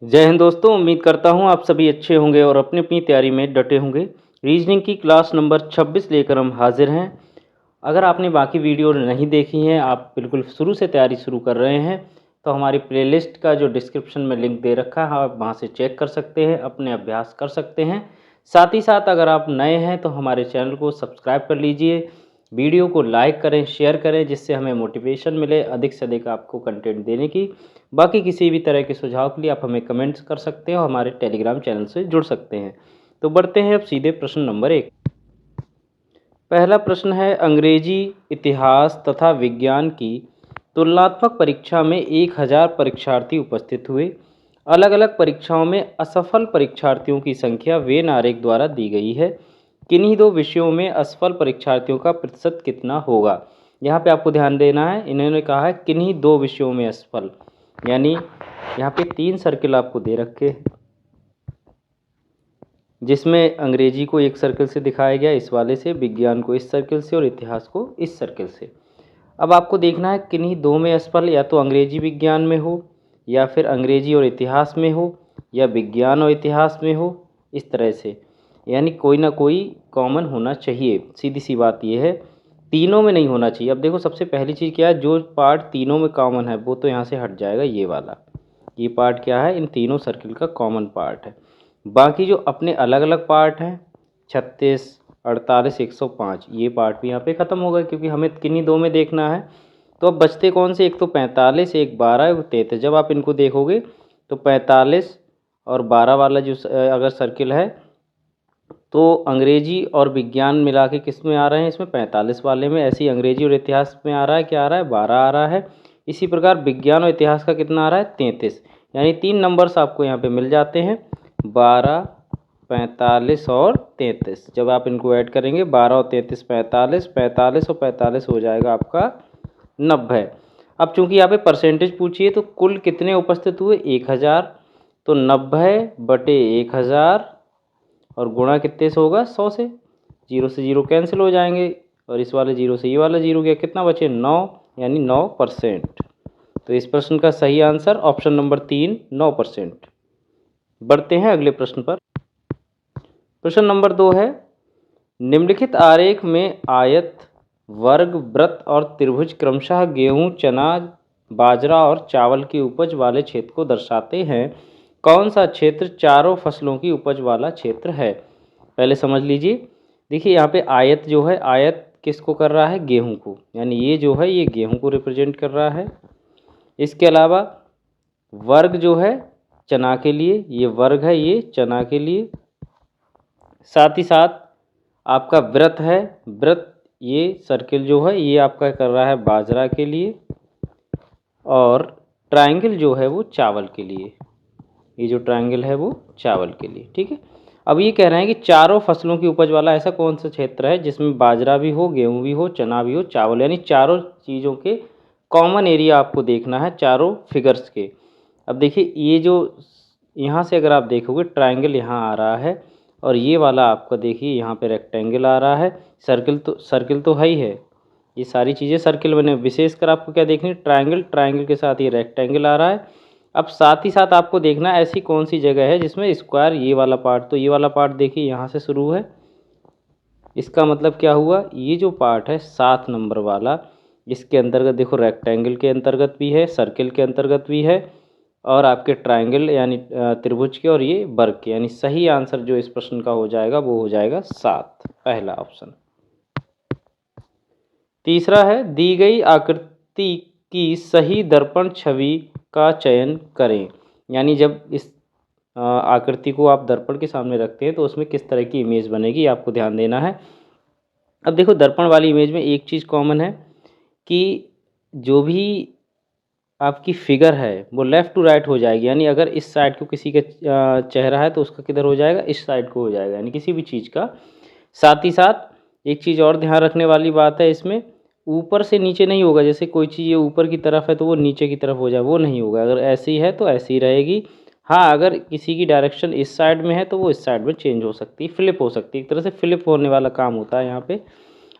जय हिंद दोस्तों, उम्मीद करता हूँ आप सभी अच्छे होंगे और अपनी अपनी तैयारी में डटे होंगे। रीजनिंग की क्लास नंबर 26 लेकर हम हाजिर हैं। अगर आपने बाकी वीडियो नहीं देखी हैं, आप बिल्कुल शुरू से तैयारी शुरू कर रहे हैं, तो हमारी प्लेलिस्ट का जो डिस्क्रिप्शन में लिंक दे रखा है, आप वहाँ से चेक कर सकते हैं, अपने अभ्यास कर सकते हैं। साथ ही साथ अगर आप नए हैं तो हमारे चैनल को सब्सक्राइब कर लीजिए, वीडियो को लाइक करें, शेयर करें, जिससे हमें मोटिवेशन मिले अधिक से अधिक आपको कंटेंट देने की। बाकी किसी भी तरह के सुझाव के लिए आप हमें कमेंट्स कर सकते हैं और हमारे टेलीग्राम चैनल से जुड़ सकते हैं। तो बढ़ते हैं अब सीधे प्रश्न नंबर 1। पहला प्रश्न है, अंग्रेजी, इतिहास तथा विज्ञान की तुलनात्मक परीक्षा में 1000 परीक्षार्थी उपस्थित हुए। अलग अलग परीक्षाओं में असफल परीक्षार्थियों की संख्या वेन आरेख द्वारा दी गई है। किन्हीं दो विषयों में असफल परीक्षार्थियों का प्रतिशत कितना होगा। यहाँ पे आपको ध्यान देना है, इन्होंने कहा है किन्हीं दो विषयों में असफल, यानी यहाँ पे 3 सर्किल आपको दे रखे हैं, जिसमें अंग्रेजी को एक सर्किल से दिखाया गया इस वाले से, विज्ञान को इस सर्किल से और इतिहास को इस सर्किल से। अब आपको देखना है किन्हीं दो में असफल, या तो अंग्रेजी विज्ञान में हो, या फिर अंग्रेजी और इतिहास में हो, या विज्ञान और इतिहास में हो, इस तरह से। यानी कोई ना कोई कॉमन होना चाहिए, सीधी सी बात यह है, तीनों में नहीं होना चाहिए। अब देखो सबसे पहली चीज़ क्या है, जो पार्ट तीनों में कॉमन है वो तो यहाँ से हट जाएगा, ये वाला, ये पार्ट क्या है, इन तीनों सर्किल का कॉमन पार्ट है। बाकी जो अपने अलग अलग पार्ट हैं, 36, 48, 105, ये पार्ट भी यहाँ पे ख़त्म हो गए, क्योंकि हमें किन्हीं दो में देखना है। तो अब बचते कौन से, एक तो 45, एक 12, एक 33। जब आप इनको देखोगे तो 45 और 12 वाला जो अगर सर्किल है, तो अंग्रेजी और विज्ञान मिला के किस में आ रहे हैं, इसमें 45 वाले में। ऐसे ही अंग्रेजी और इतिहास में आ रहा है, क्या आ रहा है, 12 आ रहा है। इसी प्रकार विज्ञान और इतिहास का कितना आ रहा है, 33। यानी 3 नंबर्स आपको यहाँ पे मिल जाते हैं, 12, 45 और 33। जब आप इनको ऐड करेंगे 12 और 33, 45, 45 और 45 हो जाएगा आपका 90। अब चूंकि यहाँ पे परसेंटेज पूछी है, तो कुल कितने उपस्थित हुए, 1000, तो 90/1000 और गुणा कितने से होगा, 100 से। जीरो से जीरो कैंसिल हो जाएंगे, और इस वाले जीरो से ये वाला जीरो गया, कितना बचे, 9, यानी 9%। तो इस प्रश्न का सही आंसर ऑप्शन नंबर 3, 9%। बढ़ते हैं अगले प्रश्न पर। प्रश्न नंबर 2 है, निम्नलिखित आरेख में आयत, वर्ग, वृत्त और त्रिभुज क्रमशः गेहूं, चना, बाजरा और चावल की उपज वाले क्षेत्र को दर्शाते हैं। कौन सा क्षेत्र चारों फसलों की उपज वाला क्षेत्र है। पहले समझ लीजिए, देखिए यहाँ पे आयत जो है, आयत किसको कर रहा है, गेहूं को, यानी ये जो है ये गेहूं को रिप्रेजेंट कर रहा है। इसके अलावा वर्ग जो है चना के लिए, ये वर्ग है ये चना के लिए। साथ ही साथ आपका वृत्त है, वृत्त ये सर्किल जो है ये आपका कर रहा है बाजरा के लिए, और ट्रायंगल जो है वो चावल के लिए, ये जो ट्रायंगल है वो चावल के लिए, ठीक है। अब ये कह रहे हैं कि चारों फसलों की उपज वाला ऐसा कौन सा क्षेत्र है जिसमें बाजरा भी हो, गेहूं भी हो, चना भी हो, चावल, यानी चारों चीज़ों के कॉमन एरिया आपको देखना है, चारों फिगर्स के। अब देखिए ये जो यहाँ से अगर आप देखोगे ट्रायंगल यहाँ आ रहा है, और ये वाला आपका देखिए यहाँ पे रेक्टेंगल आ रहा है। सर्किल तो है ही है, ये सारी चीज़ें सर्किल बने, विशेषकर आपको क्या देखनी, ट्रायंगल, ट्रायंगल के साथ ये रेक्टेंगल आ रहा है। अब साथ ही साथ आपको देखना है ऐसी कौन सी जगह है जिसमें स्क्वायर, ये वाला पार्ट, तो ये वाला पार्ट देखिए यहाँ से शुरू है, इसका मतलब क्या हुआ, ये जो पार्ट है 7 नंबर वाला, इसके अंतर्गत देखो रेक्टेंगल के अंतर्गत भी है, सर्किल के अंतर्गत भी है, और आपके ट्रायंगल यानी त्रिभुज के, और ये वर्ग के। यानी सही आंसर जो इस प्रश्न का हो जाएगा वो हो जाएगा 7, पहला ऑप्शन। तीसरा है, दी गई आकृति की सही दर्पण छवि का चयन करें। यानी जब इस आकृति को आप दर्पण के सामने रखते हैं तो उसमें किस तरह की इमेज बनेगी, आपको ध्यान देना है। अब देखो दर्पण वाली इमेज में एक चीज़ कॉमन है कि जो भी आपकी फिगर है वो लेफ़्ट टू राइट हो जाएगी, यानी अगर इस साइड को किसी का चेहरा है तो उसका किधर हो जाएगा, इस साइड को हो जाएगा, यानी किसी भी चीज़ का। साथ ही साथ एक चीज़ और ध्यान रखने वाली बात है, इसमें ऊपर से नीचे नहीं होगा, जैसे कोई चीज़ ये ऊपर की तरफ है तो वो नीचे की तरफ हो जाए, वो नहीं होगा। अगर ऐसी है तो ऐसी ही रहेगी। हाँ, अगर किसी की डायरेक्शन इस साइड में है तो वो इस साइड में चेंज हो सकती है, फ्लिप हो सकती है, एक तरह से फ्लिप होने वाला काम होता है यहाँ पे।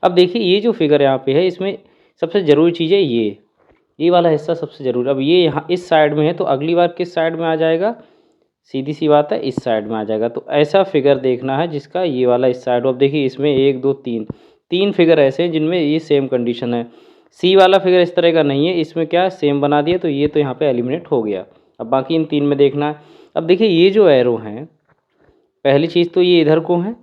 अब देखिए ये जो फिगर यहाँ पे है, इसमें सबसे ज़रूरी चीज़ है ये वाला हिस्सा सबसे ज़रूरी। अब ये यहाँ इस साइड में है तो अगली बार किस साइड में आ जाएगा, सीधी सी बात है, इस साइड में आ जाएगा। तो ऐसा फिगर देखना है जिसका ये वाला इस साइड। अब देखिए इसमें 1 2 3 फिगर ऐसे हैं जिनमें ये सेम कंडीशन है। सी वाला फिगर इस तरह का नहीं है, इसमें क्या है सेम बना दिया, तो ये तो यहाँ पे एलिमिनेट हो गया। अब बाकी इन 3 में देखना है। अब देखिए ये जो एरो हैं, पहली चीज़ तो ये इधर को हैं,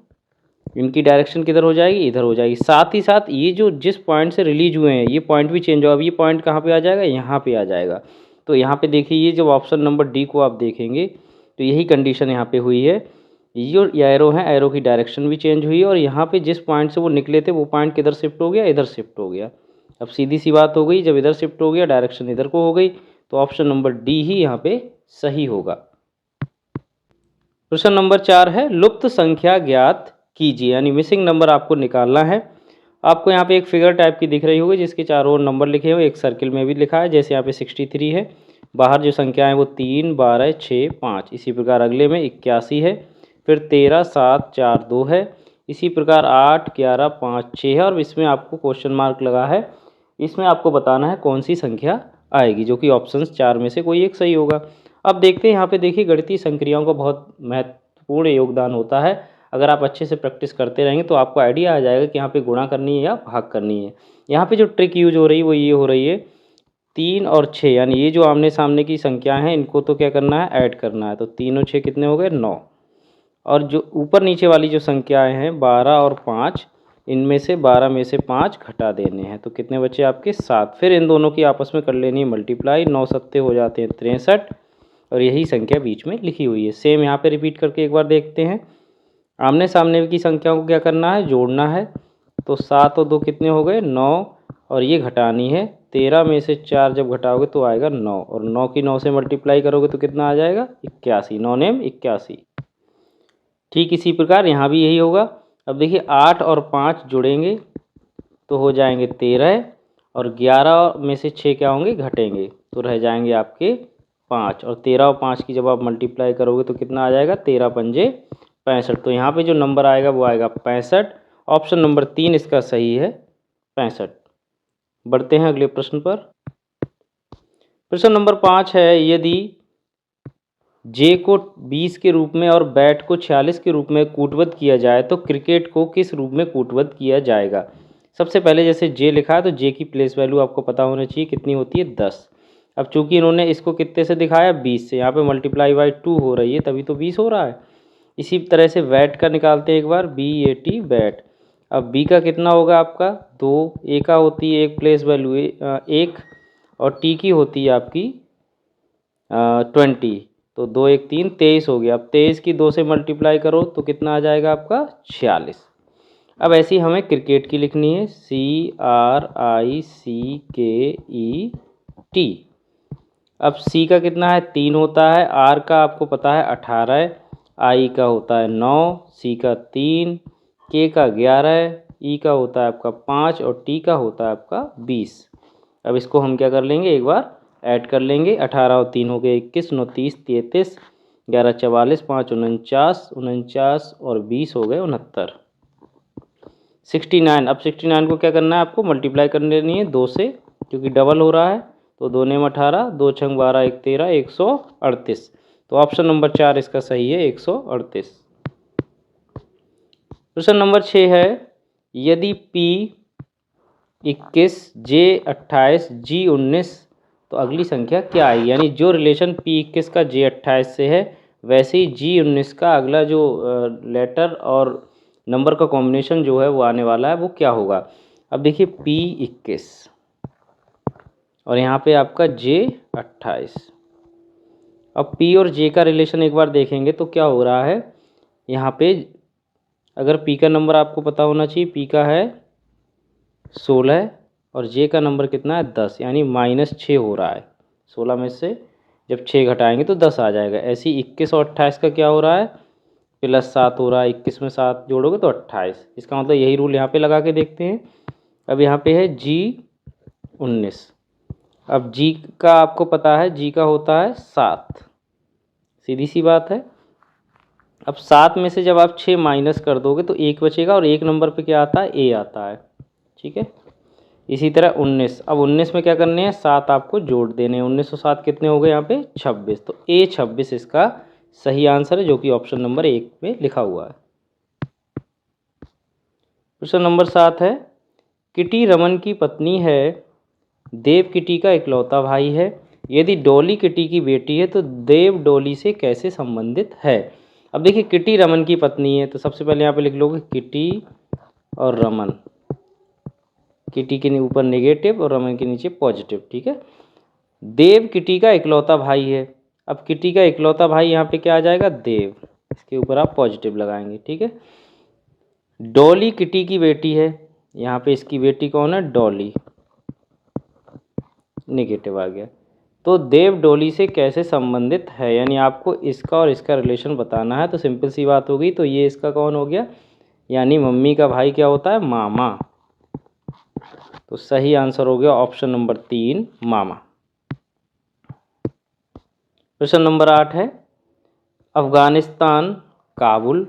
इनकी डायरेक्शन किधर हो जाएगी, इधर हो जाएगी। साथ ही साथ ये जो जिस पॉइंट से रिलीज हुए हैं ये पॉइंट भी चेंज हो। अब ये पॉइंट कहाँ पे आ जाएगा, यहाँ पे आ जाएगा। तो यहाँ पे देखिए ये जब ऑप्शन नंबर डी को आप देखेंगे तो यही कंडीशन यहाँ पे हुई है। ये जो एरो है, एरो की डायरेक्शन भी चेंज हुई है और यहाँ पे जिस पॉइंट से वो निकले थे वो पॉइंट किधर शिफ्ट हो गया, इधर शिफ्ट हो गया। अब सीधी सी बात हो गई, जब इधर शिफ्ट हो गया डायरेक्शन इधर को हो गई, तो ऑप्शन नंबर डी ही यहाँ पे सही होगा। प्रश्न नंबर 4 है लुप्त संख्या ज्ञात कीजिए, यानी मिसिंग नंबर आपको निकालना है। आपको यहाँ पे एक फिगर टाइप की दिख रही होगी जिसके चारों ओर नंबर लिखे हुए, एक सर्किल में भी लिखा है। जैसे यहाँ पे 63 है, बाहर जो संख्या है वो 3 12 6 5। इसी प्रकार अगले में 81 है, फिर 13 7 4 2 है। इसी प्रकार 8 11 5 6 है और इसमें आपको क्वेश्चन मार्क लगा है। इसमें आपको बताना है कौन सी संख्या आएगी, जो कि ऑप्शंस 4 में से कोई एक सही होगा। अब देखते हैं यहाँ पे, देखिए गणितीय संक्रियाओं का बहुत महत्वपूर्ण योगदान होता है। अगर आप अच्छे से प्रैक्टिस करते रहेंगे तो आपको आइडिया आ जाएगा कि यहाँ पे गुणा करनी है या भाग करनी है। यहाँ पे जो ट्रिक यूज हो रही है वो ये हो रही है 3 और 6, यानी ये जो आमने सामने की संख्या हैं इनको तो क्या करना है, ऐड करना है। तो 3 और 6 कितने हो गए, 9। और जो ऊपर नीचे वाली जो संख्याएं हैं 12 और 5, इनमें से 12 में से 5 घटा देने हैं। तो कितने बचे आपके, 7। फिर इन दोनों की आपस में कर लेनी है मल्टीप्लाई, 9 सत्ते हो जाते हैं 63 और यही संख्या बीच में लिखी हुई है। सेम यहाँ पे रिपीट करके एक बार देखते हैं। आमने सामने की संख्याओं को क्या करना है, जोड़ना है। तो 7 और 2 कितने हो गए, 9, और ये घटानी है। 13 में से 4 जब घटाओगे तो आएगा 9, और 9 की 9 से मल्टीप्लाई करोगे तो कितना आ जाएगा, 81। 9 नेम 81। ठीक इसी प्रकार यहाँ भी यही होगा। अब देखिए 8 और 5 जुड़ेंगे तो हो जाएंगे 13, और 11 में से 6 क्या होंगे, घटेंगे, तो रह जाएंगे आपके 5। और 13 और 5 की जब आप मल्टीप्लाई करोगे तो कितना आ जाएगा, 13 पंजे 65। तो यहाँ पे जो नंबर आएगा वो आएगा 65। ऑप्शन नंबर 3 इसका सही है, 65। बढ़ते हैं अगले प्रश्न पर। प्रश्न नंबर 5 है यदि जे को 20 के रूप में और बैट को 46 के रूप में कूटबद्ध किया जाए तो क्रिकेट को किस रूप में कूटबद्ध किया जाएगा। सबसे पहले जैसे जे लिखा है तो जे की प्लेस वैल्यू आपको पता होना चाहिए, कितनी होती है, 10। अब चूंकि इन्होंने इसको कितने से दिखाया, 20 से, यहाँ पे मल्टीप्लाई बाई 2 हो रही है तभी तो 20 हो रहा है। इसी तरह से बैट का निकालते हैं एक बार, BAT बैट। अब बी का कितना होगा आपका, 2, ए का होती है एक प्लेस वैल्यू 1, और टी की होती है आपकी 20। तो 2 1 3 23 हो गया। अब 23 की 2 से मल्टीप्लाई करो तो कितना आ जाएगा आपका, 46। अब ऐसी हमें क्रिकेट की लिखनी है, CRICKET। अब सी का कितना है, 3 होता है, आर का आपको पता है 18, आई का होता है 9, सी का 3, के का 11, ई का होता है आपका 5 और टी का होता है आपका 20। अब इसको हम क्या कर लेंगे, एक बार ऐड कर लेंगे। 18 और 3 हो गए 21, 9 30 33, 11 44, 5 49, 49 और 20 हो गए 69। 69। अब 69 को क्या करना है, आपको मल्टीप्लाई कर लेनी है 2 से, क्योंकि डबल हो रहा है। तो 2 नेम 18, 2 छंग 12, 1 13, 138। तो ऑप्शन नंबर 4 इसका सही है, 138। प्रश्न नंबर 6 है यदि P21, J28, G19 तो अगली संख्या क्या आएगी। यानी जो रिलेशन P21 का J28 से है वैसे ही G19 का अगला जो लेटर और नंबर का कॉम्बिनेशन जो है वो आने वाला है, वो क्या होगा। अब देखिए P21 और यहाँ पे आपका J28। अब P और J का रिलेशन एक बार देखेंगे तो क्या हो रहा है, यहाँ पे अगर P का नंबर आपको पता होना चाहिए, P का है 16 और J का नंबर कितना है, 10, यानी -6 हो रहा है। 16 में से जब 6 घटाएंगे तो 10 आ जाएगा। ऐसे ही 21 और 28 का क्या हो रहा है, +7 हो रहा है। 21 में 7 जोड़ोगे तो 28। इसका मतलब यही रूल यहाँ पे लगा के देखते हैं। अब यहाँ पे है G19। अब G का आपको पता है, G का होता है 7, सीधी सी बात है। अब 7 में से जब आप 6 माइनस कर दोगे तो 1 बचेगा, और 1 नंबर पे क्या आता है, A आता है, ठीक है। इसी तरह 19। अब 19 में क्या करने हैं, 7 आपको जोड़ देने हैं। 19 और 7 कितने हो गए यहाँ पे, 26। तो A26 इसका सही आंसर है, जो कि ऑप्शन नंबर 1 में लिखा हुआ है। प्रश्न नंबर 7 है, किटी रमन की पत्नी है, देव किटी का इकलौता भाई है। यदि डॉली किटी की बेटी है तो देव डॉली से कैसे संबंधित है। अब देखिए, किटी रमन की पत्नी है तो सबसे पहले यहाँ पे लिख लोगे किटी और रमन। किटी के ऊपर नेगेटिव और रमन के नीचे पॉजिटिव, ठीक है। देव किटी का इकलौता भाई है। अब किटी का इकलौता भाई यहाँ पे क्या आ जाएगा, देव। इसके ऊपर आप पॉजिटिव लगाएंगे, ठीक है। डॉली किटी की बेटी है, यहाँ पे इसकी बेटी कौन है, डॉली, नेगेटिव आ गया। तो देव डॉली से कैसे संबंधित है, यानी आपको इसका और इसका रिलेशन बताना है। तो सिंपल सी बात होगी, तो ये इसका कौन हो गया, यानी मम्मी का भाई क्या होता है, मामा। तो सही आंसर हो गया ऑप्शन नंबर 3, मामा। प्रश्न नंबर 8 है, अफगानिस्तान, काबुल,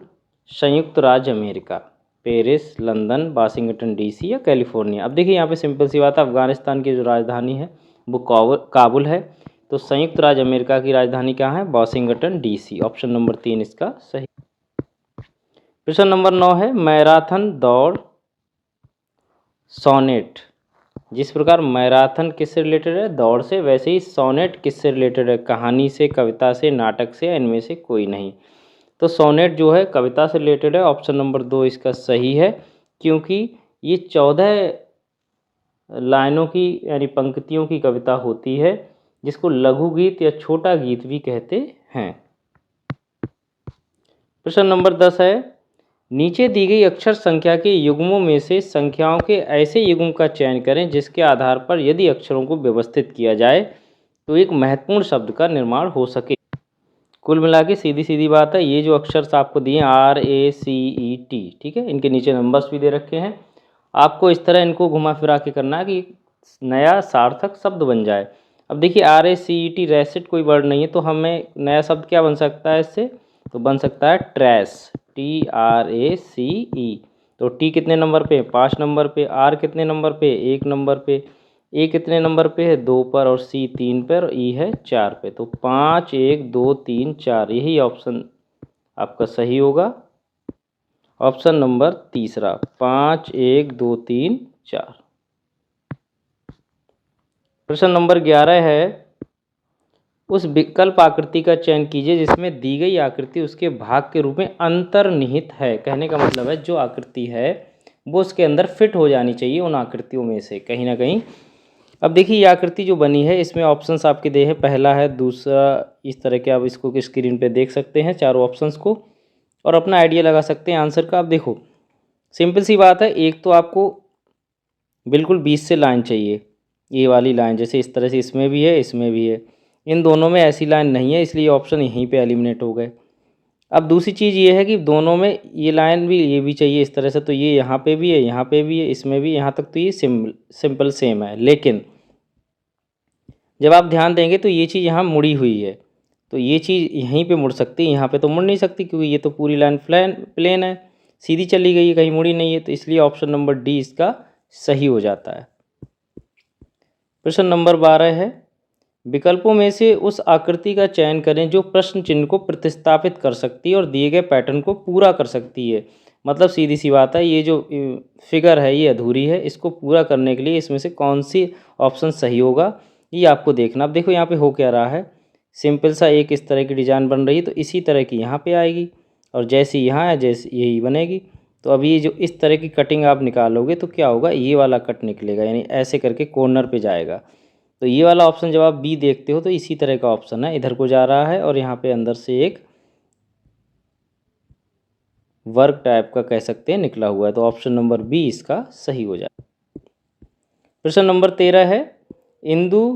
संयुक्त राज्य America, Paris, London, Washington DC या कैलिफोर्निया। अब देखिए यहाँ पे सिंपल सी बात है, अफगानिस्तान की जो राजधानी है वो काबुल है। तो संयुक्त राज्य अमेरिका की राजधानी क्या है, वाशिंगटन डीसी। ऑप्शन नंबर 3 इसका सही। प्रश्न नंबर 9 है, मैराथन दौड़ सोनेट। जिस प्रकार मैराथन किससे रिलेटेड है, दौड़ से, वैसे ही सोनेट किससे रिलेटेड है, कहानी से, कविता से, नाटक से, इनमें से कोई नहीं। तो सोनेट जो है कविता से रिलेटेड है। ऑप्शन नंबर 2 इसका सही है, क्योंकि ये 14 लाइनों की यानी पंक्तियों की कविता होती है, जिसको लघु गीत या छोटा गीत भी कहते हैं। प्रश्न नंबर 10 है, नीचे दी गई अक्षर संख्या के युग्मों में से संख्याओं के ऐसे युग्म का चयन करें जिसके आधार पर यदि अक्षरों को व्यवस्थित किया जाए तो एक महत्वपूर्ण शब्द का निर्माण हो सके। कुल मिला के सीधी सीधी बात है, ये जो अक्षर आपको दिए RACET, ठीक है, इनके नीचे नंबर्स भी दे रखे हैं। आपको इस तरह इनको घुमा फिरा के करना है कि नया सार्थक शब्द बन जाए। अब देखिए RACET, रेसिट कोई वर्ड नहीं है, तो हमें नया शब्द क्या बन सकता है इससे, तो बन सकता है ट्रेस, TRACE। तो टी कितने नंबर पे, 5 नंबर पे, आर कितने नंबर पे, 1 नंबर पे, ए कितने नंबर पे है, 2 पर, और सी 3 पर, और ई है 4 पे। तो 5, 1, 2, 3, 4, यही ऑप्शन आपका सही होगा। ऑप्शन नंबर तीसरा, 5, 1, 2, 3, 4। प्रश्न नंबर 11 है, उस विकल्प आकृति का चयन कीजिए जिसमें दी गई आकृति उसके भाग के रूप में अंतर्निहित है। कहने का मतलब है जो आकृति है वो उसके अंदर फिट हो जानी चाहिए उन आकृतियों में से कहीं ना कहीं। अब देखिए ये आकृति जो बनी है इसमें ऑप्शंस आपके दे हैं, पहला है, दूसरा, इस तरह के आप इसको स्क्रीन पे देख सकते हैं चारों ऑप्शंस को, और अपना आइडिया लगा सकते हैं आंसर का। आप देखो सिंपल सी बात है, एक तो आपको बिल्कुल 20 से लाइन चाहिए, ये वाली लाइन, जैसे इस तरह से इसमें भी है इसमें भी है, इन दोनों में ऐसी लाइन नहीं है, इसलिए ऑप्शन यहीं पे एलिमिनेट हो गए। अब दूसरी चीज़ ये है कि दोनों में ये लाइन भी, ये भी चाहिए इस तरह से, तो ये यहाँ पे भी है, यहाँ पे भी है, इसमें भी, यहाँ तक तो ये सिंपल सेम है। लेकिन जब आप ध्यान देंगे तो ये चीज़ यहाँ मुड़ी हुई है, तो ये चीज़ यहीं पे मुड़ सकती है, यहाँ पे तो मुड़ नहीं सकती क्योंकि ये तो पूरी लाइन प्लेन है, सीधी चली गई है, कहीं मुड़ी नहीं है। तो इसलिए ऑप्शन नंबर डी इसका सही हो जाता है। प्रश्न नंबर 12 है, विकल्पों में से उस आकृति का चयन करें जो प्रश्न चिन्ह को प्रतिस्थापित कर सकती है और दिए गए पैटर्न को पूरा कर सकती है। मतलब सीधी सी बात है, ये जो फिगर है ये अधूरी है, इसको पूरा करने के लिए इसमें से कौन सी ऑप्शन सही होगा ये आपको देखना। अब देखो यहाँ पे हो क्या रहा है, सिंपल सा एक इस तरह की डिजाइन बन रही है, तो इसी तरह की यहाँ पे आएगी, और जैसी यहाँ है जैसी यही बनेगी। तो अभी ये जो इस तरह की कटिंग आप निकालोगे तो क्या होगा, ये वाला कट निकलेगा, यानी ऐसे करके कॉर्नर पे जाएगा। तो ये वाला ऑप्शन जब आप बी देखते हो तो इसी तरह का ऑप्शन है, इधर को जा रहा है और यहाँ पे अंदर से एक वर्क टाइप का कह सकते हैं निकला हुआ है। तो ऑप्शन नंबर बी इसका सही हो जाए। प्रश्न नंबर 13 है, इंदु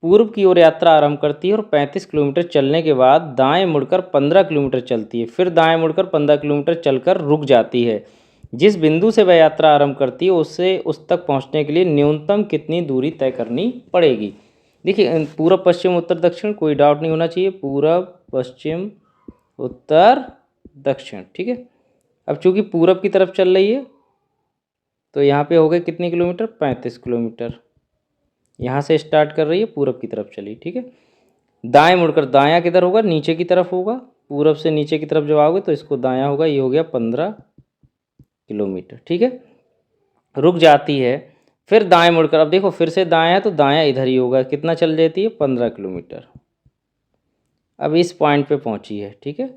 पूर्व की ओर यात्रा आरंभ करती है और 35 किलोमीटर चलने के बाद दाएं मुड़कर 15 किलोमीटर चलती है, फिर दाएं मुड़कर 15 किलोमीटर चलकर रुक जाती है। जिस बिंदु से वह यात्रा आरंभ करती है उससे उस तक पहुंचने के लिए न्यूनतम कितनी दूरी तय करनी पड़ेगी। देखिए पूर्व पश्चिम उत्तर दक्षिण, कोई डाउट नहीं होना चाहिए, पूर्व पश्चिम उत्तर दक्षिण, ठीक है। अब चूंकि पूरब की तरफ चल रही है तो यहाँ पे हो गए कितने किलोमीटर, 35 किलोमीटर। यहाँ से स्टार्ट कर रही है, पूरब की तरफ चली, ठीक है। दाएं मुड़कर दायां किधर होगा, नीचे की तरफ होगा, पूरब से नीचे की तरफ जब आओगे तो इसको दायां होगा, ये हो गया 15 किलोमीटर। ठीक है, रुक जाती है, फिर दाएं मुड़कर, अब देखो फिर से दायां है तो दायां इधर ही होगा, कितना चल जाती है 15 किलोमीटर। अब इस पॉइंट पे पहुंची है। ठीक है,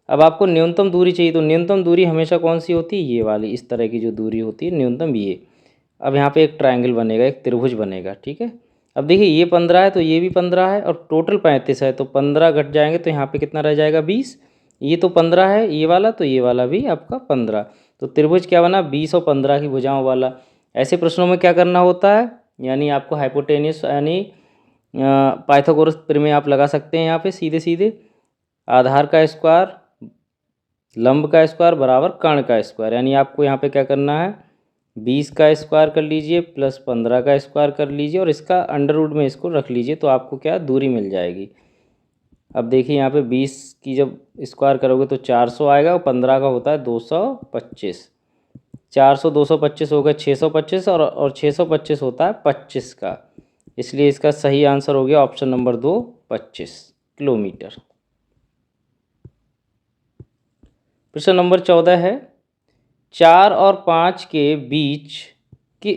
अब आपको न्यूनतम दूरी चाहिए, तो न्यूनतम दूरी हमेशा कौन सी होती है, ये वाली, इस तरह की जो दूरी होती है न्यूनतम ये। अब यहाँ पे एक ट्रायंगल बनेगा, एक त्रिभुज बनेगा। ठीक है, अब देखिए ये 15 है तो ये भी 15 है और टोटल 35 है, तो 15 घट जाएंगे तो यहाँ पे कितना रह जाएगा 20। ये तो 15 है ये वाला, तो ये वाला भी आपका 15। तो त्रिभुज क्या बना, 20 और 15 की भुजाओं वाला। ऐसे प्रश्नों में क्या करना होता है, यानी आपको हाइपोटेन्यूस यानी पाइथागोरस प्रमेय आप लगा सकते हैं यहाँ पे सीधे सीधे। आधार का स्क्वायर लंब का स्क्वायर बराबर कर्ण का स्क्वायर, यानी आपको यहाँ पे क्या करना है, 20 का स्क्वायर कर लीजिए प्लस 15 का स्क्वायर कर लीजिए और इसका अंडर रूट में इसको रख लीजिए, तो आपको क्या दूरी मिल जाएगी। अब देखिए यहाँ पे 20 की जब स्क्वायर करोगे तो 400 आएगा और 15 का होता है 225। 400 225 हो गया 625 और 625 होता है 25 का, इसलिए इसका सही आंसर हो गया ऑप्शन नंबर 2, 25 किलोमीटर। प्रश्न नंबर 14 है, 4 और 5 के बीच की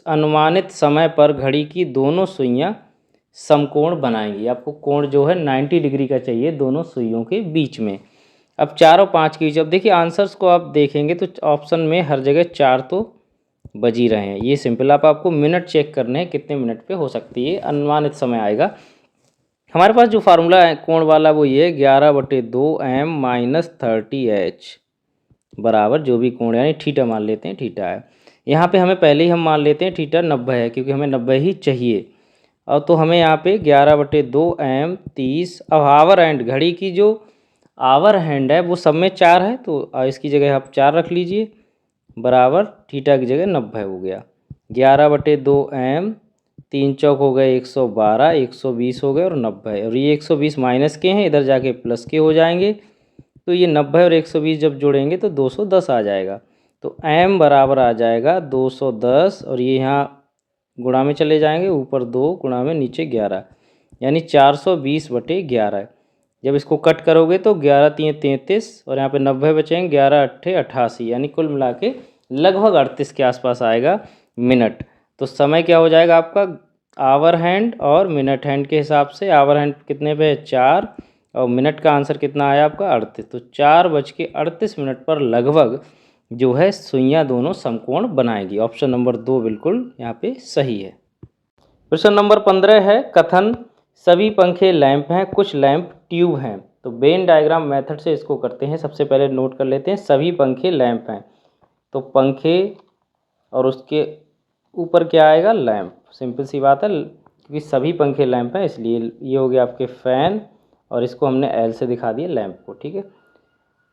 अनुमानित समय पर घड़ी की दोनों सुइयां समकोण बनाएंगी। आपको कोण जो है 90 डिग्री का चाहिए दोनों सुइयों के बीच में। अब 4 और 5 के बीच, अब देखिए आंसर्स को आप देखेंगे तो ऑप्शन में हर जगह 4 तो बज ही रहे हैं। ये सिंपल, आपको मिनट चेक करने हैं कितने मिनट पे हो सकती है, अनुमानित समय आएगा। हमारे पास जो फार्मूला है कोण वाला वो ये है 11/2m - 30h बराबर जो भी कोण यानी थीटा मान लेते हैं, थीटा है। यहाँ पे हमें पहले ही हम मान लेते हैं थीटा 90 है, क्योंकि हमें 90 ही चाहिए। और तो हमें यहाँ पे 11/2m 30, अब आवर हैंड घड़ी की जो आवर हैंड है वो सब में 4 है, तो इसकी जगह आप 4 रख लीजिए बराबर थीटा की जगह 90 हो गया। 11/2m 3 चौक हो गए 112, 120 हो गए और 90, और ये 120 माइनस के हैं, इधर जाके प्लस के हो जाएंगे, तो ये 90 और 120 जब जोड़ेंगे तो 210 आ जाएगा। तो m बराबर आ जाएगा 210 और ये यहाँ गुणा में चले जाएंगे, ऊपर 2 गुणा में नीचे 11, यानी 420/11। जब इसको कट करोगे तो 11 3 33 और यहाँ पे 90 बचेंगे, 11 8 88, यानी कुल मिला के लगभग 38 के आसपास आएगा मिनट। तो समय क्या हो जाएगा आपका, आवर हैंड और मिनट हैंड के हिसाब से आवर हैंड कितने पे है 4 और मिनट का आंसर कितना आया आपका 38। तो 4:38 पर लगभग जो है सुइयां दोनों समकोण बनाएगी। ऑप्शन नंबर 2 बिल्कुल यहाँ पे सही है। प्रश्न नंबर 15 है, कथन सभी पंखे लैंप हैं, कुछ लैंप ट्यूब हैं। तो वेन डायग्राम मेथड से इसको करते हैं। सबसे पहले नोट कर लेते हैं, सभी पंखे लैंप हैं, तो पंखे और उसके ऊपर क्या आएगा लैंप, सिंपल सी बात है, क्योंकि सभी पंखे लैंप हैं इसलिए ये हो गया आपके फैन और इसको हमने एल से दिखा दिया लैंप को। ठीक है,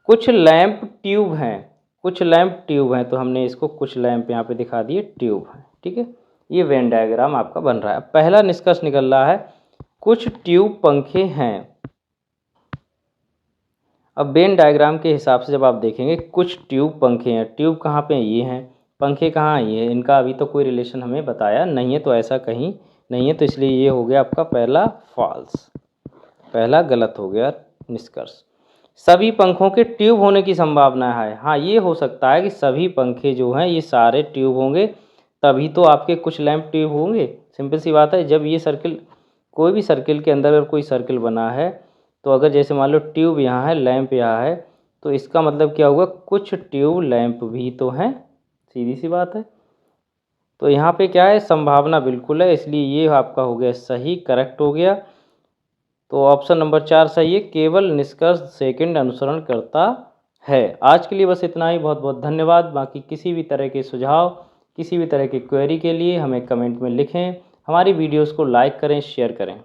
कुछ लैंप ट्यूब हैं, कुछ लैंप ट्यूब हैं, तो हमने इसको कुछ लैंप यहाँ पे दिखा दिए ट्यूब हैं। ठीक है, ये वेन डायग्राम आपका बन रहा है। पहला निष्कर्ष निकल रहा है कुछ ट्यूब पंखे हैं। अब वेन डायग्राम के हिसाब से जब आप देखेंगे कुछ ट्यूब पंखे हैं, ट्यूब कहाँ पे ये हैं, पंखे कहाँ ये हैं, इनका अभी तो कोई रिलेशन हमें बताया नहीं है, तो ऐसा कहीं नहीं है, तो इसलिए ये हो गया आपका पहला फॉल्स, पहला गलत हो गया निष्कर्ष। सभी पंखों के ट्यूब होने की संभावना है, हाँ ये हो सकता है कि सभी पंखे जो हैं ये सारे ट्यूब होंगे, तभी तो आपके कुछ लैंप ट्यूब होंगे। सिंपल सी बात है, जब ये सर्किल कोई भी सर्किल के अंदर अगर कोई सर्किल बना है तो अगर जैसे मान लो ट्यूब यहाँ है लैंप यहाँ है, तो इसका मतलब क्या होगा कुछ ट्यूब लैंप भी तो हैं, सीधी सी बात है। तो यहाँ पे क्या है संभावना बिल्कुल है, इसलिए ये आपका हो गया सही, करेक्ट हो गया। तो ऑप्शन नंबर 4 सही है, केवल निष्कर्ष सेकंड अनुसरण करता है। आज के लिए बस इतना ही, बहुत बहुत धन्यवाद। बाकी किसी भी तरह के सुझाव, किसी भी तरह की क्वेरी के लिए हमें कमेंट में लिखें, हमारी वीडियोस को लाइक करें, शेयर करें।